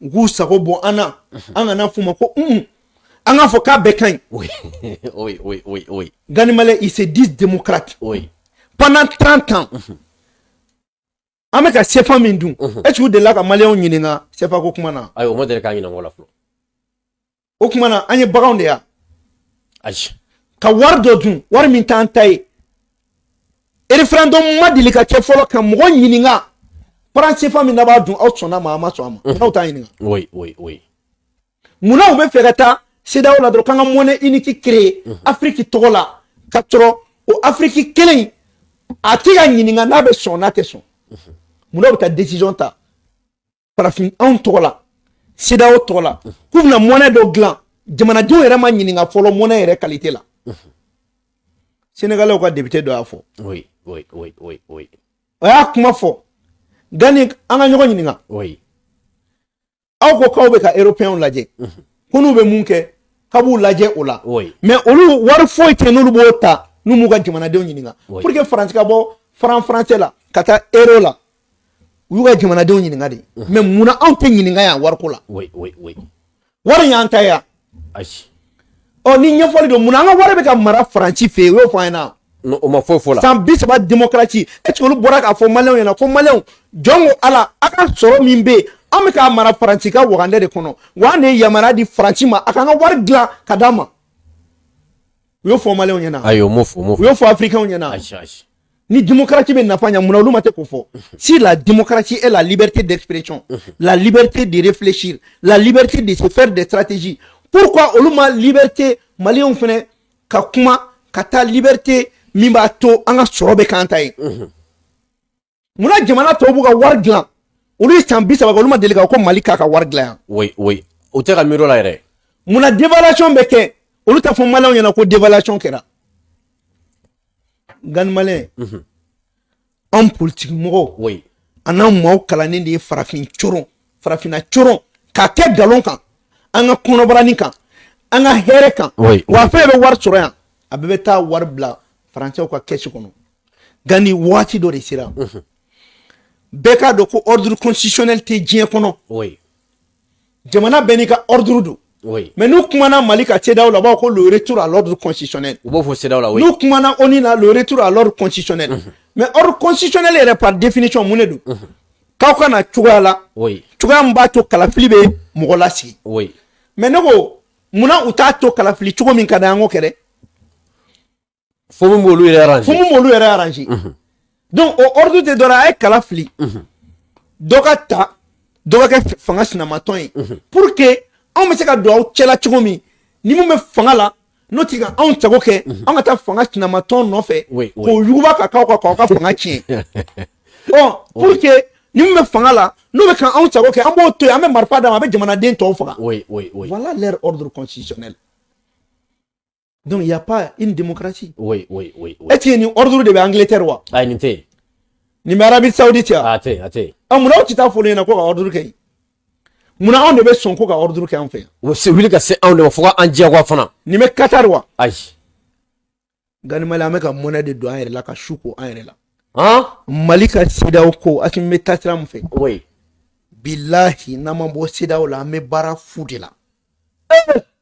Gu sago bon ana na fuma ko anga fo ka bekain. Oui. Oui. Gani Malais ils se disent démocrates. Oui. Pendant 30 ans. Ameka sefa mindou. Est-ce que de là ka Malais on yininga sefa ko kumana. Ayo mo de ka ngina ngola flo. O kumana anye bagonde ya. Aji. Ka war do dun, war min tan tay. Référendum madili ka ke folo ka mo yininga. Prends sefa min daba dun out sona ma so ama. Na ta yininga. Oui. Muna ube ferata seda o la dro kanga monnaie unique créer Afrique togola katro o Afrique kelen atiga yininga na be sona te son. Muna ta décision ta parafin on togola seda o togola kubna monnaie do glan jamana do era ma yininga folo monnaie era qualité la. Sénégalais ko député do afo. Oui. Aya kuma fo gani anga nyogo yininga. Oui. Aw ko kaw be ka européen laje kunu be munke kabu laje ola oui. Mais olu war foy te nulu bota nu muga jamana de nyininga oui. Pour que France ka bo français la kata euro la uga jamana de nyininga de mais muna an te nyininga ya war ko la oui. war ya anta ya ashi o ni nyefoli do muna nga war be ka mara France fe yo fayna no o ma fo la sans bis ba démocratie est ce que lu bora ka fo malien yana fo malien jongo ala aka soro mimbe ameka mara France ka wogande de kono wane yamara di France ma akanga war gla kadama yo fo malien yana ayo mofo yo fo africain yana ashi ni démocratie be nafanya muna lu mate ko fo si la démocratie est la liberté d'expression la liberté de réfléchir la liberté de se faire des stratégies pourquoi oluma liberté malien fene ka kuma kata liberté mimba to anga sorobe kantai muna jamana to buga war gla olu sambisa ba koluma delika ko malika ka war gla oui o te ka miro la ere muna dévaluation beke olu ta fo malon yana ko dévaluation kera gan malin en politique mo oui ana mo kala ne de farafina choron ka ke galon kan anga kono barani kan anga here kan wa fe be war choro ya abebe ta war bla français ko keshi kono gani wati do resira beka do ko ordre constitutionnel te dien kono oui jamana benika ordre do oui mais nous kumana malika tedao la ba ko le retour à l'ordre constitutionnel ou faut cédao la oui nous kumana onina le retour à l'ordre constitutionnel mais ordre constitutionnel est par définition munedu ka na tugala oui tuga mbato kala filibe mogolasi oui mais nego muna utato kala fili tugo min kada ngo kere faut mo lu arranger donc au ordre de dora ay kala fili doka ke fanga sina maton pour que on me se ka do chela tugo mi ni mo me fanga la notiga on tago ke on ata fanga sina maton no fe ko yuba ka fanga chi oh pour que ni me fanga la no me kan on tago ke ambo to ame marpa da ma be jamana den to fanga oui voilà leur ordre constitutionnel. Donc il y a pas une démocratie. Oui. Est-ce qu'il y a un ordre de Angleterre wa? Ah ni te. Ni Arabie Saoudite ya. Ate. Amuna o kita folo na ko ka ordre kai. Muna on de be son ko ka ordre kai en fait. Wo se wili ka se on de fo an dia kwa fana. Ni me Qatar wa. Ai. Gani mala me ka mona de do an la ka shuko an la. Hein? Malika sida ko akin me tatra mu fe. Oui. Billahi na mambo sida la me bara fudila.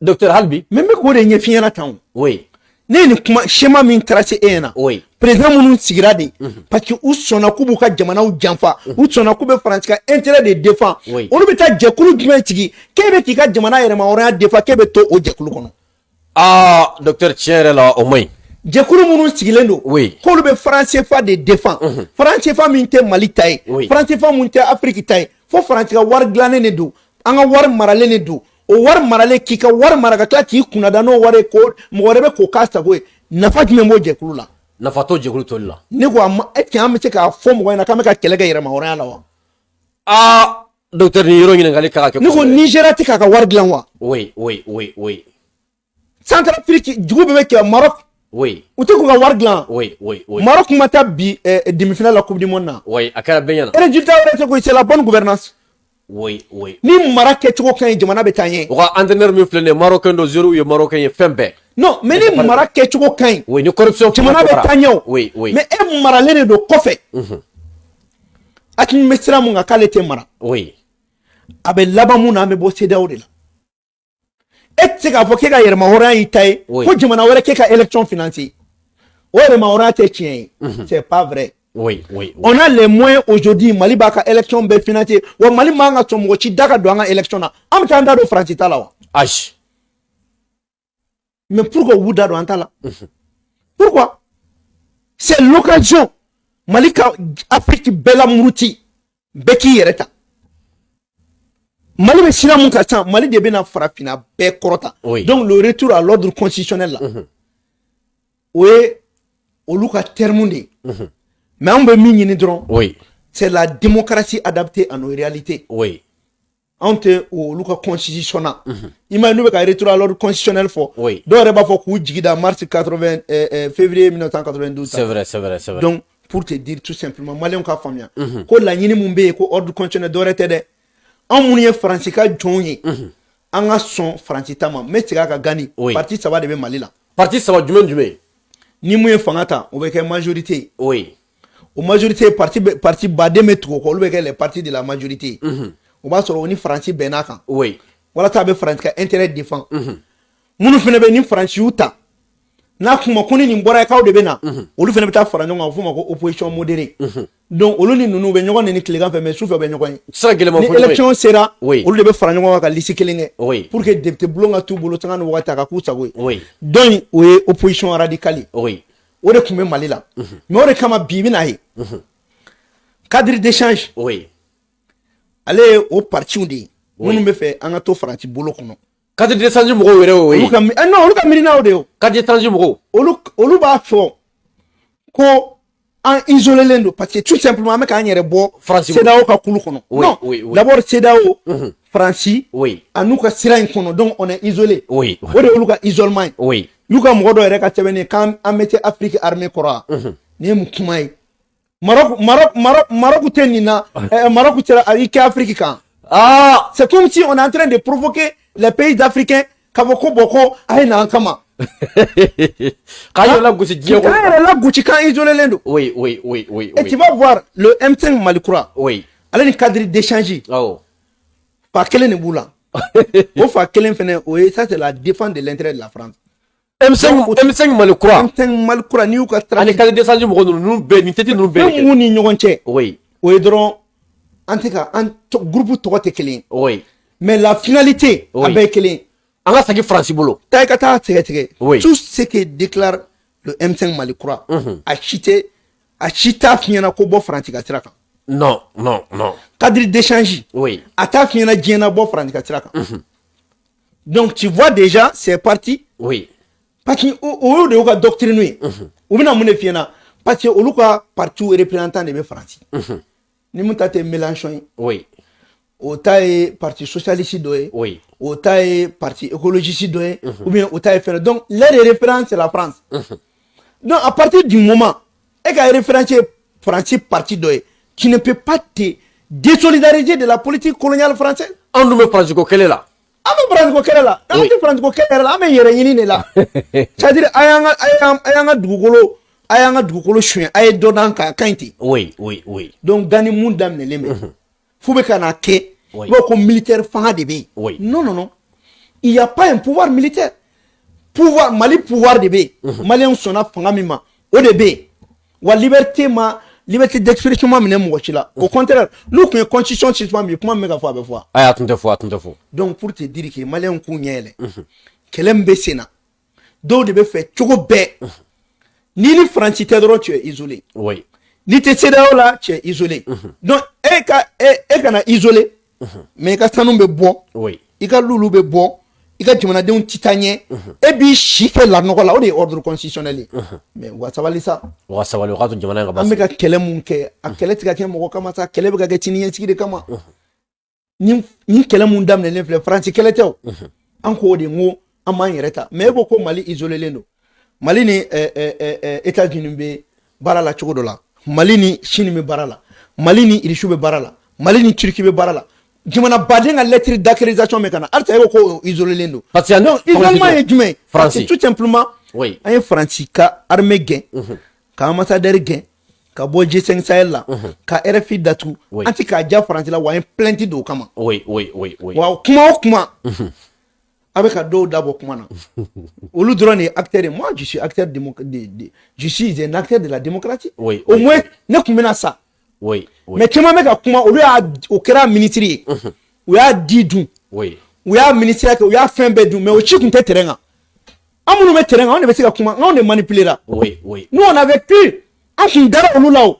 Docteur Halbi, même ko de nye fiena tan. Oui. Ni kuma schéma min tracé ena. Oui. Président munu sigira de parce que u sona ku buka jamana u janfa u sona ku be France ka intérêt de défend. Oui. Olu be ta jekulu jumɛn tigi kebe ki ka jamana yɛrɛ ma hɔrɔnya défend kebe to o jekulu kɔnɔ. Ah, docteur tiɲɛ la au moins. Jekulu munu sigilen do. Oui. K'olu be France CFA de défend. France CFA min tɛ Mali ta ye. Oui. France CFA mun tɛ Afrique ta ye. Fo France ka wari dilannen de do. An ka wari maralen de do. O wari maralen k'i ka wari mara ka tila k'i kunnada n'o wari ko mɔgɔ wɛrɛ bɛ k'o k'a sago ye. Nafa jumɛn b'o jɛkulu la? Nafa t'o jɛkulu tɔli la. Ne ko est-ce que an bɛ se k'a fɔ mɔgɔ ɲɛna k'an bɛ ka kɛlɛ kɛ yɛrɛma hɔrɔnya la wa? Ah, docteur ni yɔrɔ ɲininkali ka kɛ. Ne ko Nigeria tɛ k'a ka wari dilan wa? Oui. Centrafrique jugu bɛ kɛ Maroc. Oui. U tɛ k'u ka wari dilan. Oui. Maroc ma taa bi demi-finale la Coupe du Monde na. Oui, a kɛra bɛɛ ɲɛna. Résultat wɛrɛ tɛ ko c'est la bonne gouvernance. Oui. Ni mara kɛcogo ka ɲi jamana bɛ taa ɲɛ. O ka entraîneur min filɛ nin ye Marocain dɔ zéro ye Marocain ye fɛn bɛɛ. Non, mais ni mara kɛcogo ka ɲi. Oui, ni corruption jamana bɛ taa ɲɛ o. Oui. Mais e maralen de don kɔfɛ. A tun bɛ sira mun kan k'ale tɛ mara. Oui. a bɛ laban mun na an bɛ bɔ CEDEAO de la e tɛ se k'a fɔ k'e ka yɛrɛma hɔrɔnya y'i ta ye ko jamana wɛrɛ k'e ka élection financer o yɛrɛma hɔrɔnya tɛ tiɲɛ ye c'est pas vrai. Oui. On a les moyens aujourd'hui Mali b'a ka élection bɛɛ financer wa Mali man ka sɔn mɔgɔ ci da ka don an ka élection na an bɛ taa an da don Faransi ta la wa. Ayi. Mais pourquoi vous da don an ta la. Pourquoi? C'est l'occasion Mali ka Afrique bɛɛ la muruti bɛɛ k'i yɛrɛ ta. Mali bɛ sira mun ka ca Mali de bɛna farafinna bɛɛ kɔrɔta. Donc le retour à l'ordre constitutionnel là. O ye olu ka terme de ye. Mais on peut minimiser dron. C'est la démocratie adaptée à nos réalités. Oui. On te ou le constitutionnel. Imagine que retour à l'ordre constitutionnel fort. Oui. Donc on va faire coup de mars 80 février 1992. C'est vrai. Donc pour te dire tout simplement malien ka famia. Ko la nyini mumbe ko ordre constitutionnel do rete de. En mounien français ka jonye. An ga son français tama mais tika ka gani. Parti ça va de Mali là. Parti ça va du ni mouye fangata o be ke majorité. Oui. Au majorité parti badé metro ko le les partis de la majorité. On va sur ni français benaka. Oui. Voilà ta be français ka intérêt défend. Munu fene be ni français uta. Na kuma koni ni mbora ka o de bena. Olu fene be ta fara nyonga fuma ko opposition modérée. Donc olu ni nunu be nyonga ni kligan fe mais soufe be nyonga. Ça gelema fo. Élection sera. Oui. Olu de be fara nyonga ka lisi kelenge. Oui. Pour que député blonga tout bolo tanga no wata ka kusa go. Oui. Donc oui opposition radicale. Oui. O de kumbe Mali la. Mais o de kama bibi na he. Cadre d'échange. Oui. Allez au parti undi. Munu be fe an ka to Faransi bolo kono. Cadre d'échange mo wéré oui. Non, olu ka mirina o de o. Cadre d'échange mo. Olu ba fo ko en isolé lendo parce que tout simplement avec un yere bo CEDEAO ka kulu kono. Non. D'abord CEDEAO Franci. Oui. Anu ka sira kono donc on est isolé. Oui. O de olu ka isolement. Oui. Yuka mo do yere ka tebene kan amete Afrique armée kora. Ne mu kumai. Maroc tenina Maroc tera avec Afrique kan. Ah, c'est comme si on est en train de provoquer les pays africains kavoko boko aina kama. Quand la gouchi dieu. Quand la gouchi kan isolé lendo. Oui. Et tu vas voir le M5 Malikoura. Oui. Alors le cadre d'échange. Oh. Pas quel boula. Au fa quel fene oui, ça c'est la défense de l'intérêt de la France. M5 Malikoura. M5 Malikoura ni uka tra. Ale cadre d'échange mo nous be ni tete nous be. Ni nyogonche. Oui. Oui dron en tout cas un groupe to te kelin. Oui. Mais la finalité avec kelin. Anga saki France bolo. Taïkata tege. Oui. Tout ce que déclare le M5 Malikoura a chita fiena ko bo France ka tiraka. Non. Cadre d'échange. Oui. Ata fiena djena bo France ka tiraka. Donc tu vois déjà c'est parti. Oui. Parce que au de ka doctrine ou bina mune fiena parce que au ka parti représentant de France. Ni mutate Mélenchon. Oui. Au taille parti socialiste doé. Oui. Au taille parti écologiste doé ou bien au taille faire. Donc les références c'est la France. Donc à partir du moment et qu'à référencer France parti doé, tu ne peux pas te désolidariser de la politique coloniale française. On nous met France ko quelle est là. Ame France ko kele la. Ame France ko kele la. Ame yere yini ne la. C'est-à-dire ayanga dugukolo chouin ay dodan ka kanti. Oui. Donc dani mundam ne leme. Foube kana ke comme militaire fanga de be. Non. Il n'y a pas un pouvoir militaire. Mali pouvoir de be. Malien sona fanga mima. O de be. Wa liberté d'expression ma mine mo chila. Au contraire, nous que constitution système mi comment mega fois be fois. Ay attendez fois. Donc pour te dire que malien ku nyele. Kelem be sena. Do de be fait chogo be. Ni France te droit tu es isolé. Oui. Ni te CEDEAO là tu es isolé. Donc e kana isolé. Mais ka tanu be bon. Oui. Ika lulu be bon. Ika timana de un titanie. E bi chife la nokola o de ordre constitutionnel. Mais wa sabali ça. Wa sabali ka to jamana nga bas. Ameka kelem ke akele tika ke mo kama sa kele be ga tini yen de kama. Ni kelem dam ne le France kele tew. Anko de ngo amanyereta. Mais boko Mali isolé lendo. Mali ni États-Unis be barala chogodo la. Mali ni Chine be barala. Mali ni Irishu be barala. Mali ni Turquie be barala. Jumana badenga lettre d'acquisition mekana. Alta ego ko isolé lendo. Parce que non, isolement est djumé. France Tout simplement. Oui. Un France ka armée gain. Ka ambassadeur gain. ka bɔ G5 Sahel la ka RFI datu an ti ka ja France la wa en plainte do kama oui wa kuma o kuma avec ka do dabo kuma na olu drone acteur moi je suis acteur je suis un acteur de la démocratie au moins ne kumena ça mais comment me ka kuma olu ya o kera ministre o ya didu o ya ministre o ya fin bedu mais o chi kun te terrain amunu me terrain on ne be se ka kuma on ne manipulera nous on avait pu en kun dara olu lawo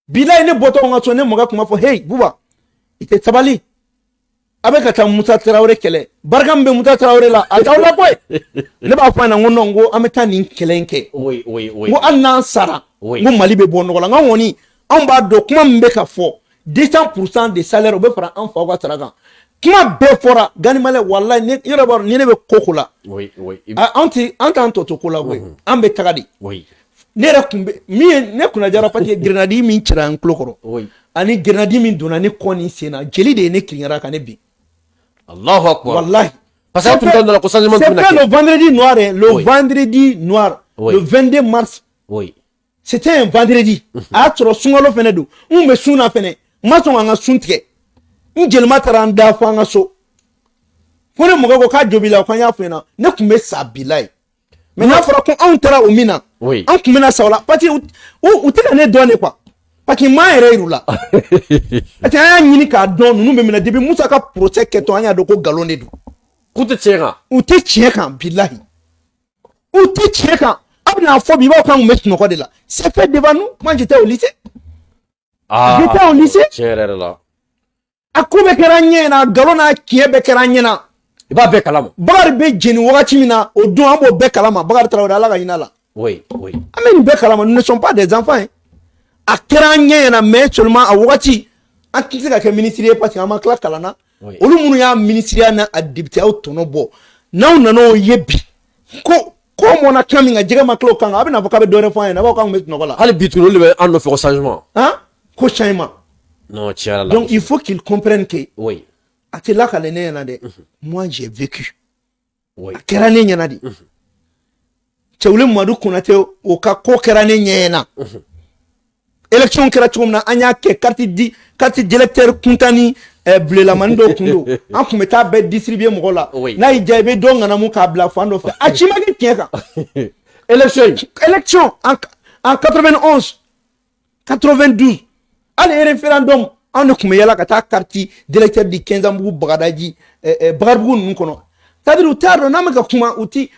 bilay ne boto on atone mo ga kuma fo hey buba ite tabali avec ta Moussa Traoré kele barkam be Moussa Traoré la atawla boy ne ba fa na ngono ngo ameta ni kelenke ngo anna sara ngo mali be bonno la ngoni on ba do kuma mbe ka fo 200% de salaire be fara en fa ga taraga kuma be fora gani male wallahi ne yoro bar ni ne be kokula anti to kola boy ambe tagadi ne ra kumbe mi ne kuna jara pati grenadi min cira en klokoro ani grenadi min dona ne koni sena jeli de ne klinyara ka ne bi Allahu akbar wallahi parce que tout le temps c'est le vendredi noir le vendredi noir le 22 mars c'était un vendredi a tro sungalo fene do me suna fene ma so nga suntige ngel matara nda fa nga so fone mo go ka jobila ko nya fena ne kumbe sabilai mais na fara ko on tara o mina on kumena sawla pati o tela ne donne quoi parce que ma ere irula ati anya nyini ka don nu be mina debi Musa ka procès keto anya do ko galone do Ute tcheka billahi ute tcheka abna fo bi ba kan met no ko de la c'est fait devant nous moi j'étais au lycée j'étais au lycée chere la akube keranye na galona kiebe keranye na ba be kalama bagar be jeni wakati mina o don amo be kalama bagar Traoré ala ga inala amen be kalama nous ne sommes pas des enfants hein. A keranye na mais seulement a wakati antika ke ministre parce que ama kala kalana olu munu ya ministre na a député autono bo na no yebi ko mona kaminga jega maklo kanga abina bokabe dore fo na ba ko met no kola hal bitu le be en fait changement hein ko changement non tiara donc il faut qu'il comprenne que atela kala ne na de moi j'ai vécu kerane nyana di chewle madu kunate o ka ko kerane nyena élection kera chumna anya ke carte d'électeur kuntani bleu la mando kundo an kumeta be distribuer mo la na ijabe do ngana mu ka bla fando fe achima ke tieka élection en 91 92 allez référendum an kumeyala kata carte d'électeur di 15 ans bu bagadaji bagarbu nun kono c'est-à-dire utardo na mega kuma uti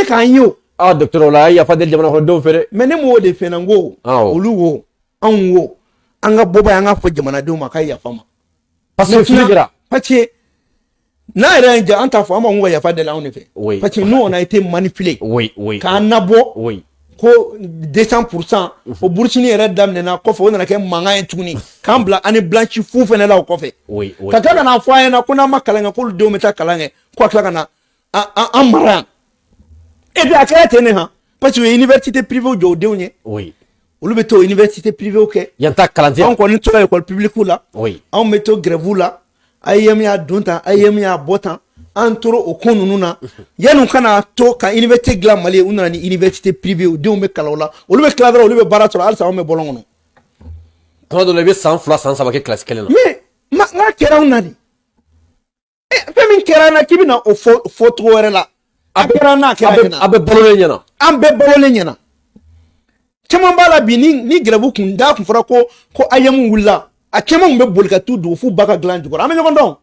ka anyo docteur ola ya fa del jamana ko do fere mais ne mo de fenango oluwo anwo anga boba anga fo jamana de ma kai ya fama parce que filigra parce que na renja anta fo ama ngwa ya fa de la on fait parce que nous on a été manipulé ka nabo ko 200% o burchini red dam na ko fo na ke manga en tuni kambla ani blanchi fu fe na la ko fe ka kana na fo na kuna makalanga ko do meta kalange ko kala na amara et bien akaya tene ha parce que université privée do deunye olu beto université privée OK yanta kalanze on connait to école publique là on meto grève là ayem ya donta ayem ya botan antoro okonu na yanu kana to ka université gla mali unana ni université privée de me kalola olu be kladra olu be barato alsa on me bolongono to do lebe 100 fois 100 ça va que classe kelen mais ma kera unani femi kera na kibina o photo were la abera na kera na abe bolole nyana ambe bolole nyana kema bala bi ni grève kun da kun fara ko ayemu wulla a kema mbe bolka tu do fu baka gland ko amenyo kondo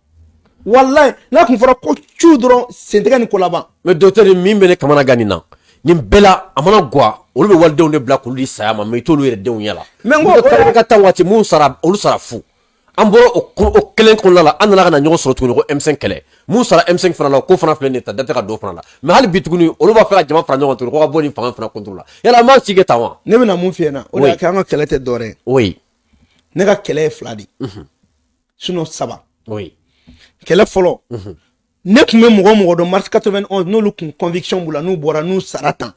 wallahi la kun fara ko chudro sentega ni kolaba mais docteur mimbe ne kamana ganina ni bela amana gwa olu be walde on de black olu sayama mais tolu yere de yala mais ngo ka tawati mu sara olu sara fu amboro o kelen kon la anana kana nyogo soro tuguni ko M5 kele mu sara M5 fana la ko fana flene ta date ka do fana la mais hal bituguni olu ba fa jama fana nyogo to ko boni fanga fana contrôle yala ma sige tawa ne bena mun fiena o da ka ngo kele te dore ne ka kele fladi sinon saba kele folo ne kume mogo do mars 91 no lu conviction bula nu bora nu saratan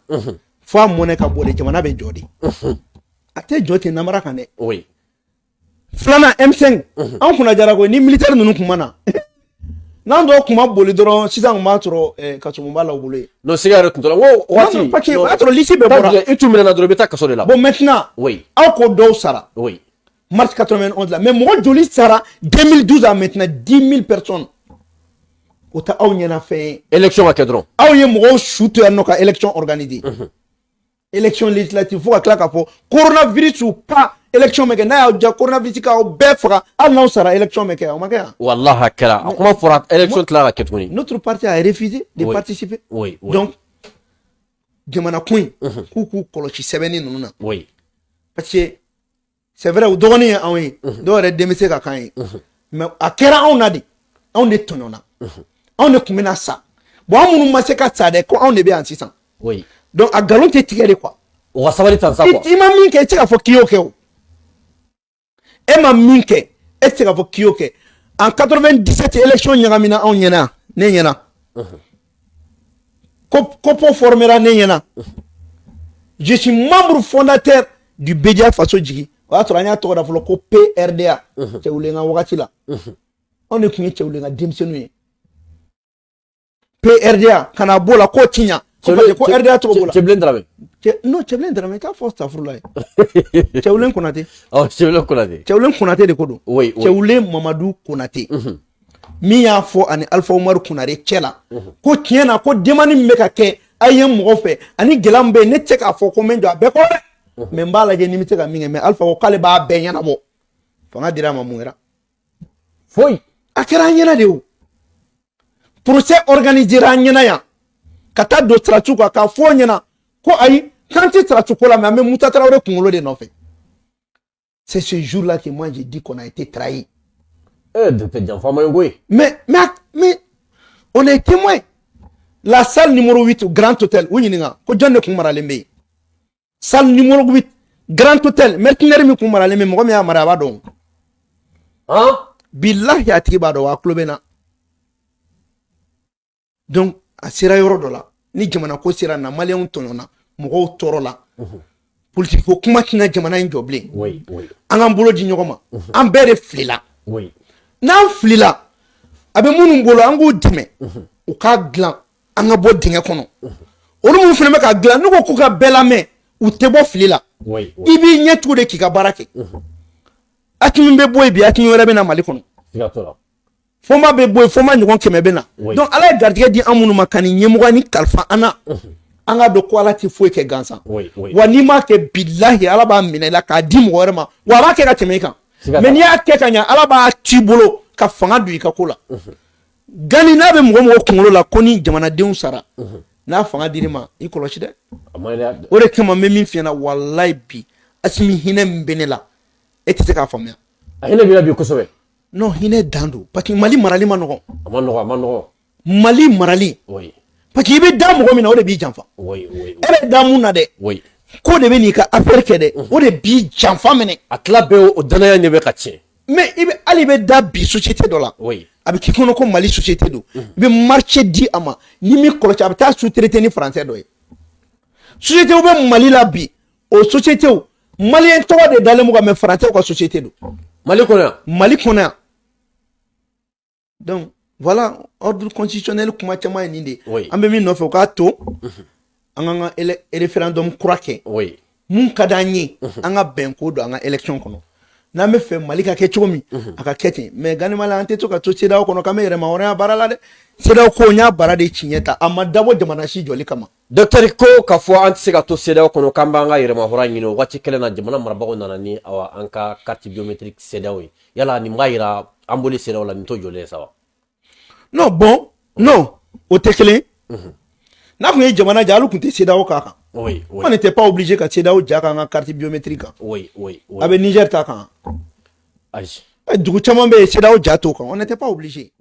fo monne ka bole jamana be jodi ate joti namara kane flana M5 an kuna jarago ni militaire nunu kumana n'an dɔw kuma boli dɔrɔn sisan kun b'a sɔrɔ kaso mun b'a la u bolo ye. non siga yɛrɛ tun tɔla n ko waati. parce que o y'a sɔrɔ lycée bɛɛ bɔra. i tun minɛna dɔrɔn i bɛ taa kaso de la. bon maintenant. oui. aw ko dɔw sara. oui. mars 91 la mais mɔgɔ joli sara 2012 à maintenant 10 000 personnes. o tɛ aw ɲɛna fɛn ye. élection ka kɛ dɔrɔn. aw ye mɔgɔw su to yan nɔ ka élection organiser. élection législative fo ka tila k'a fɔ coronavirus ou pas élection mɛ kɛ n'a y'aw ja coronavirus k'aw bɛɛ faga hali n'aw sara élection mɛ kɛ o ma kɛ yan. walahi a kɛra a kuma fɔra élection tila ka kɛ tuguni. notre parti a refusé de participer. oui oui. donc jamana ko in k'u k'u kɔlɔsi sɛbɛnni ninnu na. oui. parce que c'est vrai u dɔgɔnin ye anw ye dɔw yɛrɛ den bɛ se ka k'an ye mais a kɛra anw na de anw de tɔɲɔna anw de tun bɛna sa bon an minnu ma se ka sa dɛ ko anw de bɛ yan sisan. oui. donc a nkalon tɛ tigɛ de quoi. o ka sabali tan sa quoi. i ma min kɛ i tɛ se k'a fɔ k'i y'o kɛ o. e ma min kɛ e tɛ se k'a fɔ k'i y'o kɛ en 97 élection ɲagamina anw ɲɛna ne ɲɛna. Kopo formera ne ɲɛna. je suis membre fondateur du Bedia Faso Jigi. o y'a sɔrɔ an y'a tɔgɔ da fɔlɔ ko PRDA. cɛwulenka wagati la. anw de tun ye cɛwulenka denmisɛnninw ye. PRDA kana b'o la k'o ti ɲa. ko RDA tɔgɔ b'o la. Cɛbilen Dramé. non Cɛbilen Dramé i t'a fɔ Safurula ye. Cɛwulen Konate. Cɛbilen Konate. Cɛwulen Konate de ko don. oui oui. Cɛwulen Mamadu Konate. min y'a fɔ ani Alpha Umaru Kunare cɛ la. ko tiɲɛ na ko demande min bɛ ka kɛ a ye mɔgɔ fɛ ani gɛlɛya min bɛ yen ne tɛ se k'a fɔ ko n bɛ n jɔ a bɛɛ kɔ dɛ. mais n b'a lajɛ ni n bɛ se ka min kɛ mais Alpha ko k'ale b'a bɛɛ ɲɛnabɔ. fanga dira a ma mun kɛra. foyi. a kɛra an ɲɛna de o. procès organisera an ɲɛna yan. ka taa don Siratu kan k'a fɔ ɲɛna ko ayi k'an tɛ Siratu ko la mais an bɛ Musa Tarawele kunkolo de nɔfɛ. c'est ce jour là que moi j'ai dit qu'on a été trahi. docteur Janfama Ngoye. mais on est témoin. La salle numéro 8 Grand Hôtel où ɲininka ko jɔn de kun maralen bɛ yen. salle numéro 8 Grand Hôtel mercenaire min kun maralen bɛ mɔgɔ min y'a mara a b'a dɔn. bilahi a tigi b'a dɔn wa a tulo bɛ n na. donc a sera yɔrɔ dɔ la ni jamana ko sera na maliyɛnw tɔɲɔna mɔgɔw tɔɔrɔ la. politique ko kuma tɛna jamana in jɔ bilen. oui oui. an k'an bolo di ɲɔgɔn ma. an bɛɛ de filila. oui. n'an filila a bɛ minnu bolo an k'u dɛmɛ u k'a dilan an ka bɔ dingɛ kɔnɔ. olu minnu fana bɛ ka dilan n'u ko k'u ka bɛɛ lamɛn u tɛ bɔ fili la. oui i b'i ɲɛ tugu de k'i ka baara kɛ. Hakimi bɛ bɔ yen bi Hakimi wɛrɛ bɛ na Mali kɔnɔ. siga t'o la. Fɔnba bɛ bɔ yen Fɔnba ɲɔgɔn 100 bɛ na. donc ala ye garijɛgɛ di an minnu ma ka nin ɲɛmɔgɔya ni kalifa an na. an k'a dɔn ko ala tɛ foyi kɛ gansan. wa n'i m'a kɛ bilahi ala b'a minɛ i la k'a di mɔgɔ wɛrɛ ma wa a b'a kɛ ka tɛmɛ i kan. mais n'i y'a kɛ ka ɲɛ ala b'a t'i bolo ka fanga don i ka ko la. Gani n'a bɛ mɔgɔ kunkolo la ko ni jamanadenw sara. n'a fanga dir'i ma i kɔlɔsi dɛ. o de kama n bɛ min f'i ɲɛna walayi bi Asimi hinɛ min bɛ ne la e tɛ se k'a faamuya. a hinɛ b'i la bi kosɛbɛ. non hinɛ dan don parce que Mali marali ma nɔgɔn. a ma nɔgɔn. Mali marali. oui. parce que i bɛ da mɔgɔ min na o de b'i janfa. oui. e bɛ da mun na dɛ. oui. ko de bɛ n'i ka affaire kɛ dɛ. o de b'i janfa minɛ. a tila bɛɛ o danaya de bɛ ka tiɲɛ. mais hali i bɛ da bi société dɔ la. oui. a bɛ k'i kɔnɔ ko Mali société don. i bɛ marché di a ma ni min kɔlɔsi a bɛ taa sous-traité ni français dɔ ye. société bɛ Mali la bi o société maliyɛn tɔgɔ de dalen bɛ mais français ka société don. Mali kɔnɔ yan. Mali kɔnɔ yan. donc voilà ordre constitutionnel kuma caman ye nin de. an bɛ min nɔfɛ o k'a to an k'an ka référendum kura kɛ. mun ka d'an ye an ka bɛn ko don an ka élection kɔnɔ. n'an bɛ fɛ Mali ka kɛ cogo min a ka kɛ ten mais ganimala an tɛ to ka to CEDEAO kɔnɔ k'an bɛ yɛrɛma hɔrɔnya baara la dɛ. CEDEAO ko n y'a baara de tiɲɛ ta a ma dabɔ jamana si jɔli kama. docteur ko k'a fɔ an tɛ se ka to CEDEAO kɔnɔ k'an b'an ka yɛrɛma hɔrɔnya ɲini o waati kelen na jamana marabagaw nana ni an ka carte biométrique CEDEAO ye yala nin b'a yira an boli CEDEAO la nin t'o jɔlen ye sa wa. non bon non o tɛ kelen n'a kun ye jamana ja olu kun tɛ CEDEAO k'a kan. on n'était pas obligé ka CEDEAO ja k'an ka carte biométrique kan. a bɛ Niger ta kan. ayi. dugu caman bɛ yen CEDEAO ja t'o kan on n'était pas obligé.